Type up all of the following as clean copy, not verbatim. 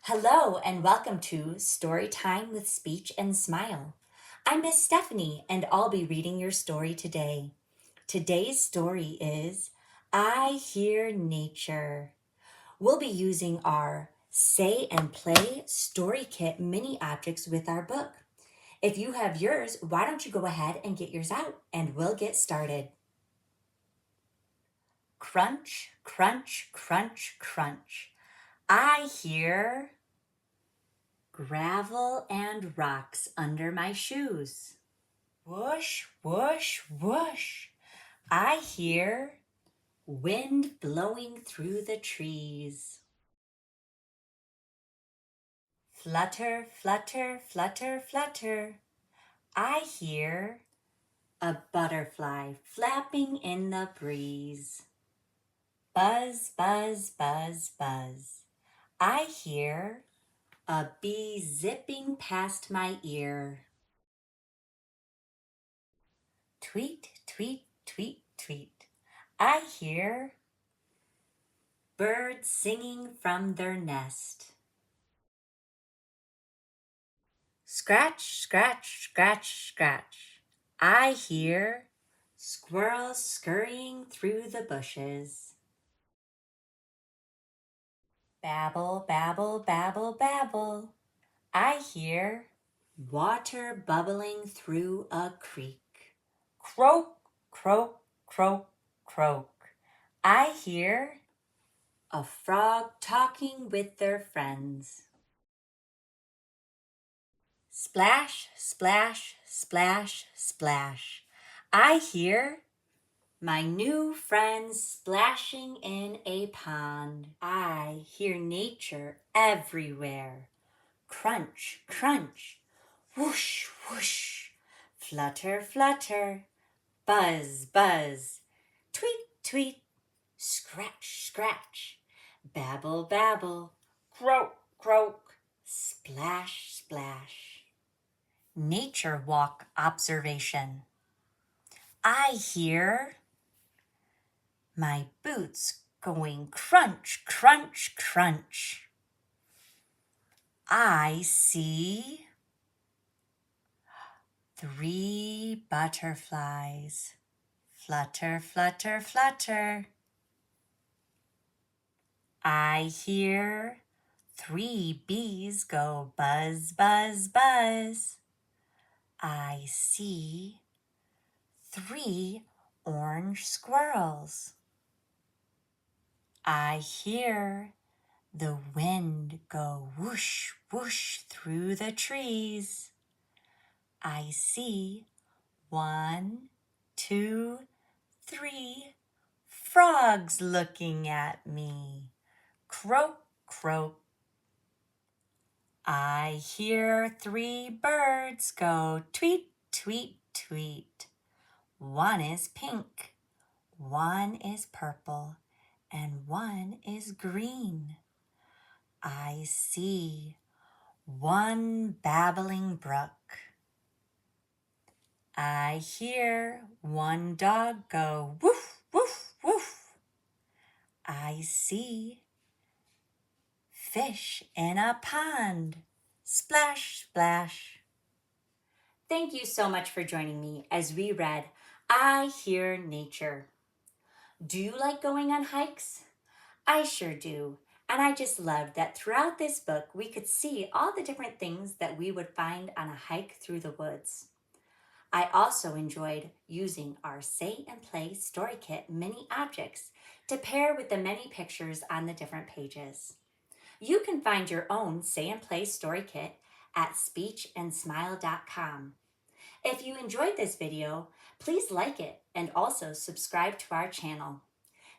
Hello and welcome to Storytime with Speech and Smile. I'm Miss Stephanie and I'll be reading your story today. Today's story is I Hear Nature. We'll be using our Say and Play Story Kit mini objects with our book. If you have yours, why don't you go ahead and get yours out and we'll get started. Crunch, crunch, crunch, crunch. I hear gravel and rocks under my shoes. Whoosh, whoosh, whoosh. I hear wind blowing through the trees. Flutter, flutter, flutter, flutter. I hear a butterfly flapping in the breeze. Buzz, buzz, buzz, buzz. I hear a bee zipping past my ear. Tweet, tweet, tweet, tweet. I hear birds singing from their nest. Scratch, scratch, scratch, scratch. I hear squirrels scurrying through the bushes. Babble, babble, babble, babble. I hear water bubbling through a creek. Croak, croak, croak, croak. I hear a frog talking with their friends. Splash, splash, splash, splash. I hear my new friends splashing in a pond. I hear nature everywhere. Crunch, crunch, whoosh, whoosh. Flutter, flutter, buzz, buzz. Tweet, tweet, scratch, scratch. Babble, babble, croak, croak, splash, splash. Nature walk observation. I hear my boots going crunch, crunch, crunch. I see 3 butterflies. Flutter, flutter, flutter. I hear 3 bees go buzz, buzz, buzz. I see 3 orange squirrels. I hear the wind go whoosh, whoosh through the trees. I see 1, 2, 3 frogs looking at me. Croak, croak. I hear 3 birds go tweet, tweet, tweet. 1 is pink, 1 is purple, and 1 is green. I see 1 babbling brook. I hear 1 dog go woof, woof, woof. I see fish in a pond. Splash, splash. Thank you so much for joining me as we read I Hear Nature. Do you like going on hikes? I sure do. And I just loved that throughout this book we could see all the different things that we would find on a hike through the woods. I also enjoyed using our Say and Play Story Kit mini objects to pair with the many pictures on the different pages. You can find your own Say and Play Story Kit at speechandsmile.com. If you enjoyed this video, please like it and also subscribe to our channel.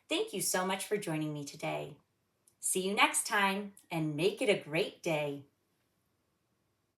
Thank you so much for joining me today. See you next time and make it a great day.